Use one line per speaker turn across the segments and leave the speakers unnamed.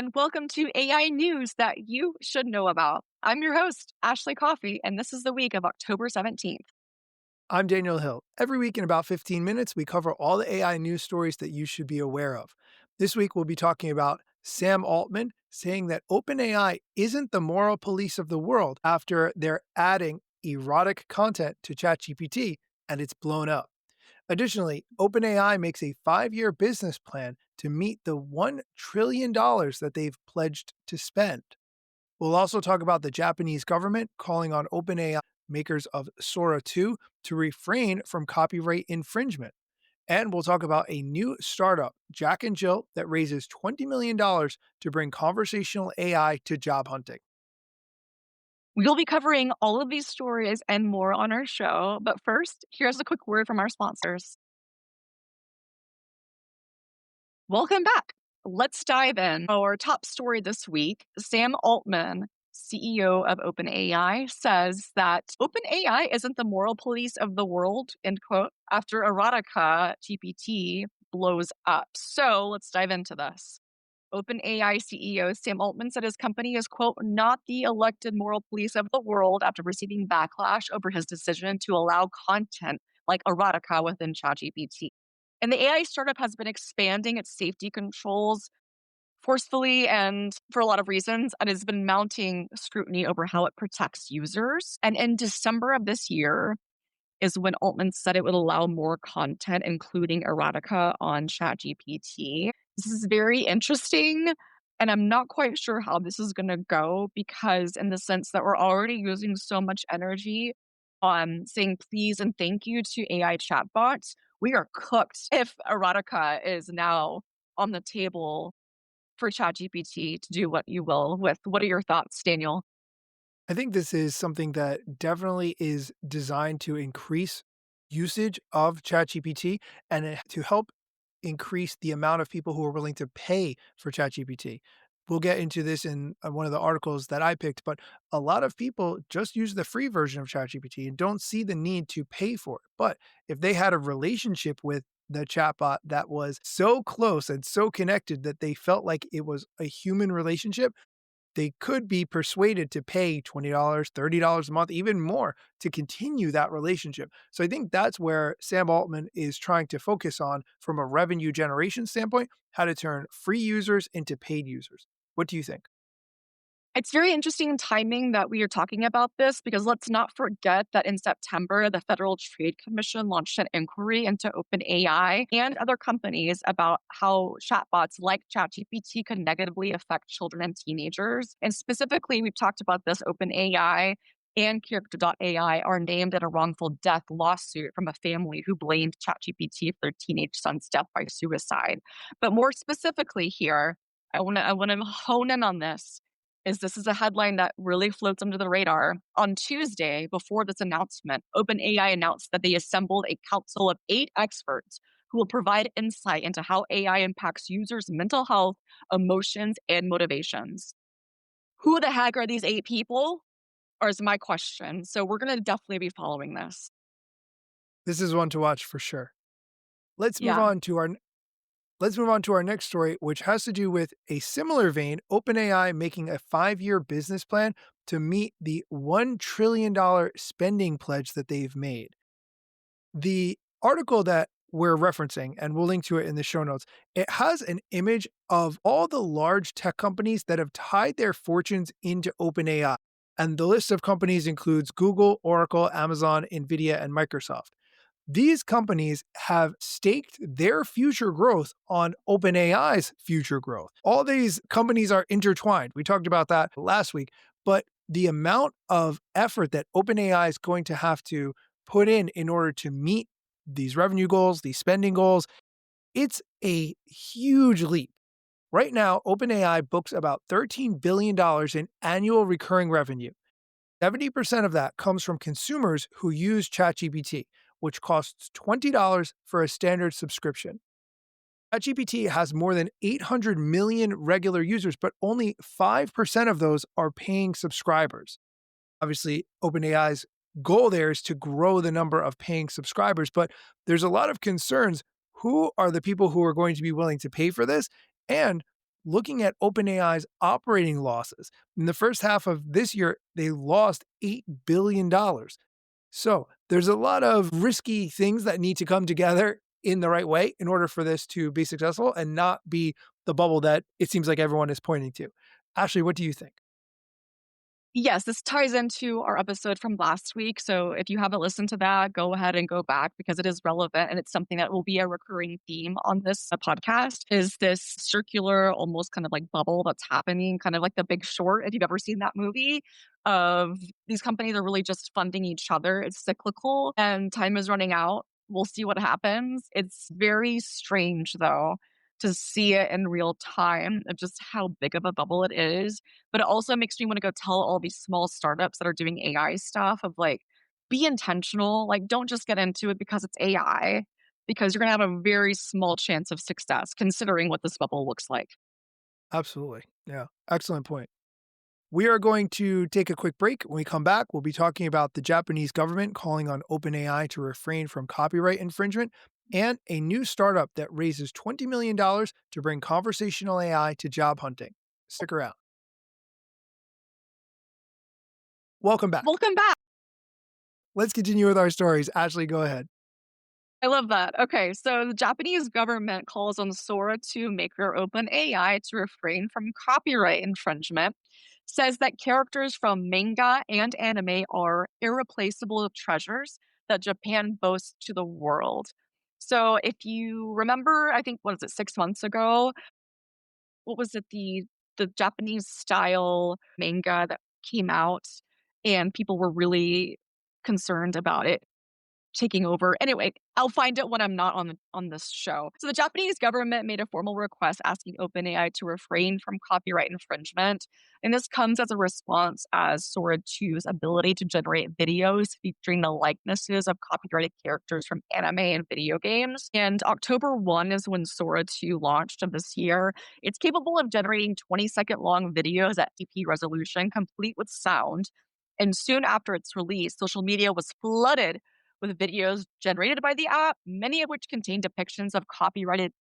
and welcome to AI news that you should know about. I'm your host, Ashley Coffey, and this is the week of October 17th.
I'm Daniel Hill. Every week in about 15 minutes, we cover all the AI news stories that you should be aware of. This week, we'll be talking about Sam Altman saying that OpenAI isn't the moral police of the world after they're adding erotic content to ChatGPT and it's blown up. Additionally, OpenAI makes a 5-year business plan to meet the $1 trillion that they've pledged to spend. We'll also talk about the Japanese government calling on OpenAI makers of Sora 2 to refrain from copyright infringement. And we'll talk about a new startup, Jack and Jill, that raises $20 million to bring conversational AI to job hunting.
We'll be covering all of these stories and more on our show, but first, here's a quick word from our sponsors. Welcome back. Let's dive in. Our top story this week, Sam Altman, CEO of OpenAI, says that OpenAI isn't the moral police of the world, end quote, after erotica GPT blows up. So let's dive into this. OpenAI CEO Sam Altman said his company is, quote, not the elected moral police of the world after receiving backlash over his decision to allow content like erotica within ChatGPT. And the AI startup has been expanding its safety controls forcefully and for a lot of reasons, and has been mounting scrutiny over how it protects users. And in December of this year is when Altman said it would allow more content, including erotica, on ChatGPT. This is very interesting, and I'm not quite sure how this is going to go because, in the sense that we're already using so much energy on saying please and thank you to AI chatbots, we are cooked if erotica is now on the table for ChatGPT to do what you will with. What are your thoughts, Daniel?
I think this is something that definitely is designed to increase usage of ChatGPT and to help increase the amount of people who are willing to pay for ChatGPT. We'll get into this in one of the articles that I picked, but a lot of people just use the free version of ChatGPT and don't see the need to pay for it. But if they had a relationship with the chatbot that was so close and so connected that they felt like it was a human relationship, they could be persuaded to pay $20, $30 a month, even more to continue that relationship. So I think that's where Sam Altman is trying to focus on from a revenue generation standpoint, how to turn free users into paid users. What do you think?
It's very interesting timing that we are talking about this because let's not forget that in September, the Federal Trade Commission launched an inquiry into OpenAI and other companies about how chatbots like ChatGPT could negatively affect children and teenagers. And specifically, we've talked about this. OpenAI and Character.ai are named in a wrongful death lawsuit from a family who blamed ChatGPT for their teenage son's death by suicide. But more specifically here, I want to hone in on this is this is a headline that really floats under the radar. On Tuesday, before this announcement, OpenAI announced that they assembled a council of 8 experts who will provide insight into how AI impacts users' mental health, emotions, and motivations. Who the heck are these 8 people? Or is my question. So we're going to definitely be following this.
This is one to watch for sure. Let's move
Yeah.
on to our Let's move on to our next story, which has to do with a similar vein, OpenAI making a 5-year business plan to meet the $1 trillion spending pledge that they've made. The article that we're referencing, and we'll link to it in the show notes, it has an image of all the large tech companies that have tied their fortunes into OpenAI. And the list of companies includes Google, Oracle, Amazon, Nvidia, and Microsoft. These companies have staked their future growth on OpenAI's future growth. All these companies are intertwined. We talked about that last week, but the amount of effort that OpenAI is going to have to put in order to meet these revenue goals, these spending goals, it's a huge leap. Right now, OpenAI books about $13 billion in annual recurring revenue. 70% of that comes from consumers who use ChatGPT, which costs $20 for a standard subscription. ChatGPT has more than 800 million regular users, but only 5% of those are paying subscribers. Obviously, OpenAI's goal there is to grow the number of paying subscribers, but there's a lot of concerns. Who are the people who are going to be willing to pay for this? And looking at OpenAI's operating losses. In the first half of this year, they lost $8 billion. So there's a lot of risky things that need to come together in the right way in order for this to be successful and not be the bubble that it seems like everyone is pointing to. Ashley, what do you think?
Yes, this ties into our episode from last week. So if you haven't listened to that, go ahead and go back because it is relevant and it's something that will be a recurring theme on this podcast is this circular, almost kind of like bubble that's happening, kind of like The Big Short, if you've ever seen that movie, of these companies are really just funding each other. It's cyclical and time is running out. We'll see what happens. It's very strange though to see it in real time of just how big of a bubble it is, but it also makes me wanna go tell all these small startups that are doing AI stuff of, like, be intentional, like, don't just get into it because it's AI, because you're gonna have a very small chance of success considering what this bubble looks like.
Absolutely. Yeah. Excellent point. We are going to take a quick break. When we come back, we'll be talking about the Japanese government calling on OpenAI to refrain from copyright infringement and a new startup that raises $20 million to bring conversational AI to job hunting. Stick around. Welcome back.
Welcome back.
Let's continue with our stories. Ashley, go ahead.
I love that. Okay, so the Japanese government calls on Sora to maker OpenAI to refrain from copyright infringement, says that characters from manga and anime are irreplaceable treasures that Japan boasts to the world. So if you remember, I think what is it, 6 months ago? What was it, the Japanese style manga that came out and people were really concerned about it taking over. Anyway, I'll find it when I'm not on this show. So the Japanese government made a formal request asking OpenAI to refrain from copyright infringement, and this comes as a response as Sora 2's ability to generate videos featuring the likenesses of copyrighted characters from anime and video games. And October 1 is when Sora 2 launched of this year. It's capable of generating 20-second long videos at DP resolution, complete with sound. And soon after its release, social media was flooded with videos generated by the app, many of which contain depictions of copyrighted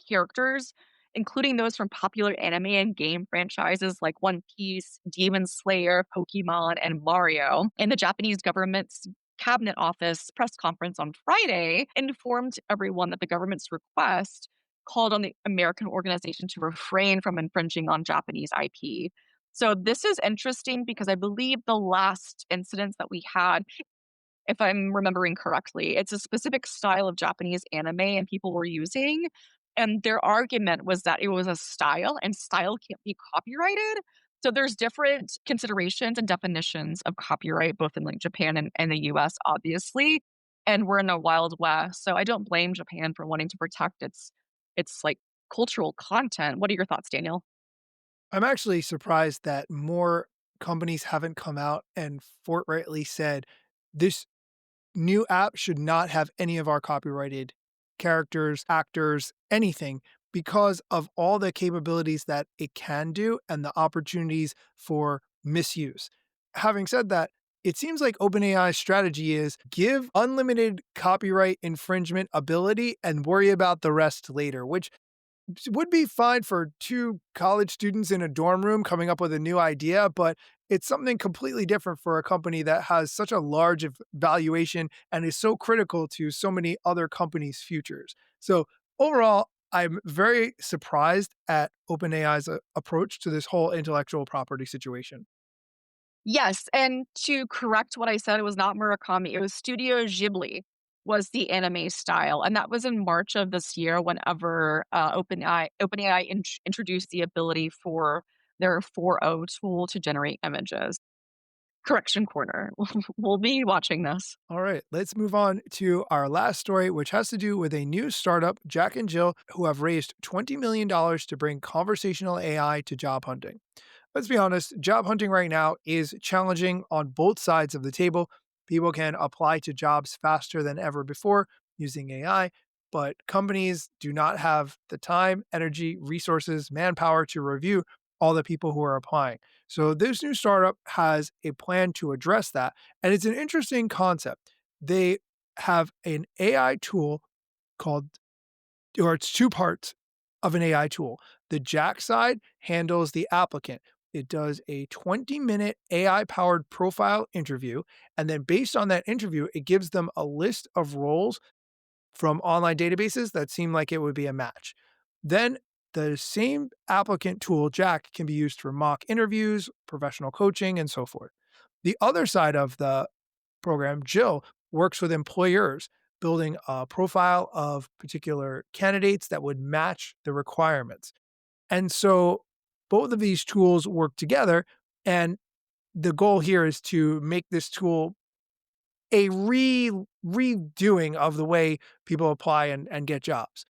characters, including those from popular anime and game franchises like One Piece, Demon Slayer, Pokemon, and Mario. And the Japanese government's cabinet office press conference on Friday informed everyone that the government's request called on the American organization to refrain from infringing on Japanese IP. So this is interesting because I believe the last incidents that we had, if I'm remembering correctly. It's a specific style of Japanese anime and people were using, and their argument was that it was a style and style can't be copyrighted. So there's different considerations and definitions of copyright both in like Japan and the US, obviously. And we're in a wild west. So I don't blame Japan for wanting to protect its like cultural content. What are your thoughts, Daniel?
I'm actually surprised that more companies haven't come out and forthrightly said this new app should not have any of our copyrighted characters, actors, anything because of all the capabilities that it can do and the opportunities for misuse. Having said that, it seems like OpenAI's strategy is give unlimited copyright infringement ability and worry about the rest later, which would be fine for two college students in a dorm room coming up with a new idea, but it's something completely different for a company that has such a large valuation and is so critical to so many other companies' futures. So overall, I'm very surprised at OpenAI's approach to this whole intellectual property situation.
Yes, and to correct what I said, it was not Murakami, it was Studio Ghibli was the anime style, and that was in March of this year whenever, OpenAI introduced the ability for their 4.0 tool to generate images. Correction corner. We'll be watching this.
All right, let's move on to our last story, which has to do with a new startup, Jack and Jill, who have raised $20 million to bring conversational AI to job hunting. Let's be honest, job hunting right now is challenging on both sides of the table. People can apply to jobs faster than ever before using AI, but companies do not have the time, energy, resources, manpower to review all the people who are applying. So, this new startup has a plan to address that. And it's an interesting concept. They have an AI tool called, or it's two parts of an AI tool. The Jack side handles the applicant. It does a 20-minute AI powered profile interview. And then based on that interview, it gives them a list of roles from online databases that seem like it would be a match. Then the same applicant tool, Jack, can be used for mock interviews, professional coaching, and so forth. The other side of the program, Jill, works with employers, building a profile of particular candidates that would match the requirements. And so both of these tools work together. And the goal here is to make this tool a redoing of the way people apply and get jobs.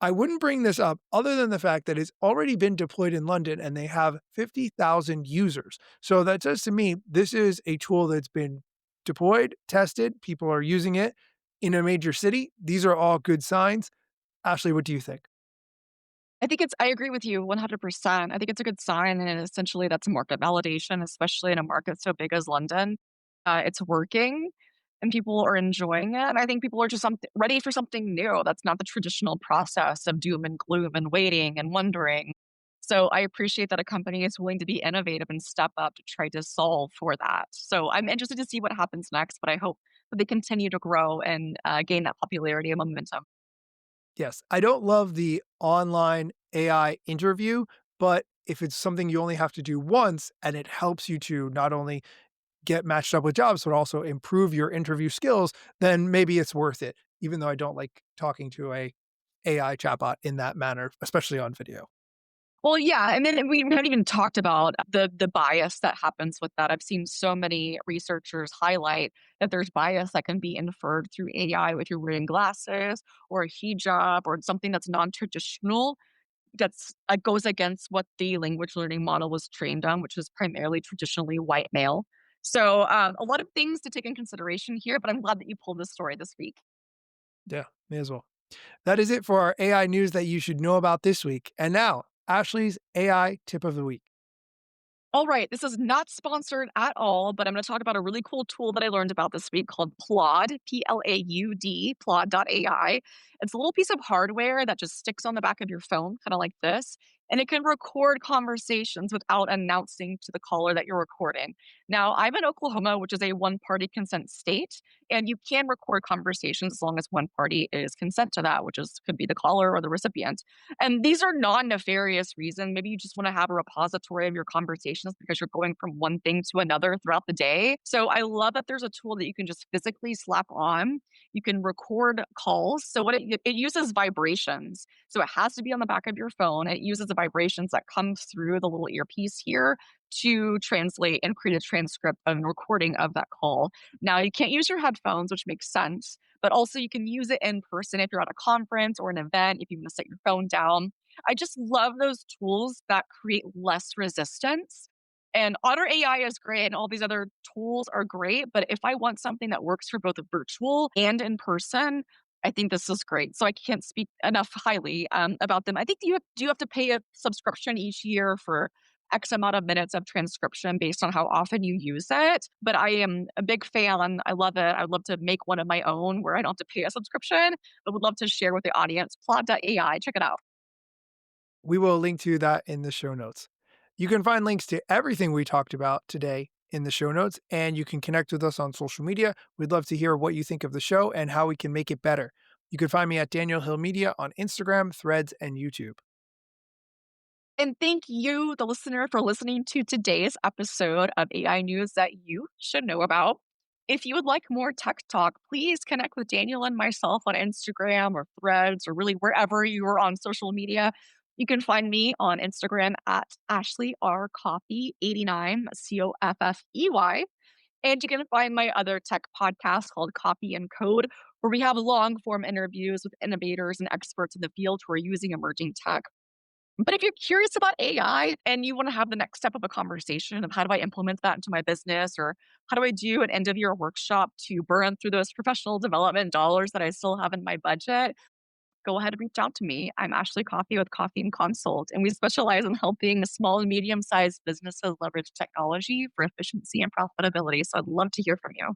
I wouldn't bring this up other than the fact that it's already been deployed in London and they have 50,000 users. So that says to me, this is a tool that's been deployed, tested, people are using it in a major city. These are all good signs. Ashley, what do you think?
I agree with you 100%. I think it's a good sign, and essentially that's market validation, especially in a market so big as London. It's working, and people are enjoying it, and I think people are just ready for something new. That's not the traditional process of doom and gloom and waiting and wondering. So I appreciate that a company is willing to be innovative and step up to try to solve for that. So I'm interested to see what happens next, but I hope that they continue to grow and gain that popularity and momentum.
Yes, I don't love the online AI interview, but if it's something you only have to do once and it helps you to not only get matched up with jobs, but also improve your interview skills, then maybe it's worth it. Even though I don't like talking to a AI chatbot in that manner, especially on video.
Well, yeah, and then we haven't even talked about the bias that happens with that. I've seen so many researchers highlight that there's bias that can be inferred through AI if you're wearing glasses or a hijab or something that's non-traditional that's goes against what the language learning model was trained on, which is primarily traditionally white male. So, a lot of things to take in consideration here, but I'm glad that you pulled this story this week.
Yeah, may as well. That is it for our AI news that you should know about this week. And now, Ashley's AI tip of the week.
All right, this is not sponsored at all, but I'm going to talk about a really cool tool that I learned about this week called Plod, Plaud, Plod.ai. It's a little piece of hardware that just sticks on the back of your phone, kind of like this, and it can record conversations without announcing to the caller that you're recording. Now, I'm in Oklahoma, which is a one party consent state, and you can record conversations as long as one party is consent to that, which is could be the caller or the recipient. And these are non-nefarious reasons. Maybe you just want to have a repository of your conversations because you're going from one thing to another throughout the day. So I love that there's a tool that you can just physically slap on. You can record calls. So it uses vibrations. So it has to be on the back of your phone. It uses the vibrations that come through the little earpiece here to translate and create a transcript and recording of that call. Now, you can't use your headphones, which makes sense, but also you can use it in person if you're at a conference or an event, if you want to set your phone down. I just love those tools that create less resistance. And Otter AI is great, and all these other tools are great. But if I want something that works for both virtual and in person, I think this is great. So I can't speak enough highly about them. I think do you have to pay a subscription each year for X amount of minutes of transcription based on how often you use it. But I am a big fan. I love it. I'd love to make one of my own where I don't have to pay a subscription, but would love to share with the audience. Plot.ai, check it out.
We will link to that in the show notes. You can find links to everything we talked about today in the show notes, and you can connect with us on social media. We'd love to hear what you think of the show and how we can make it better. You can find me at Daniel Hill Media on Instagram, Threads, and YouTube.
And thank you, the listener, for listening to today's episode of AI News That You Should Know About. If you would like more tech talk, please connect with Daniel and myself on Instagram or Threads or really wherever you are on social media. You can find me on Instagram at Ashley R. Coffee 89, Coffey. And you can find my other tech podcast called Copy and Code, where we have long form interviews with innovators and experts in the field who are using emerging tech. But if you're curious about AI and you want to have the next step of a conversation of how do I implement that into my business or how do I do an end of year workshop to burn through those professional development dollars that I still have in my budget, go ahead and reach out to me. I'm Ashley Coffey with Coffee and Consult, and we specialize in helping small and medium sized businesses leverage technology for efficiency and profitability. So I'd love to hear from you.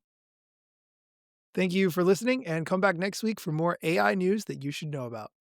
Thank you for listening, and come back next week for more AI news that you should know about.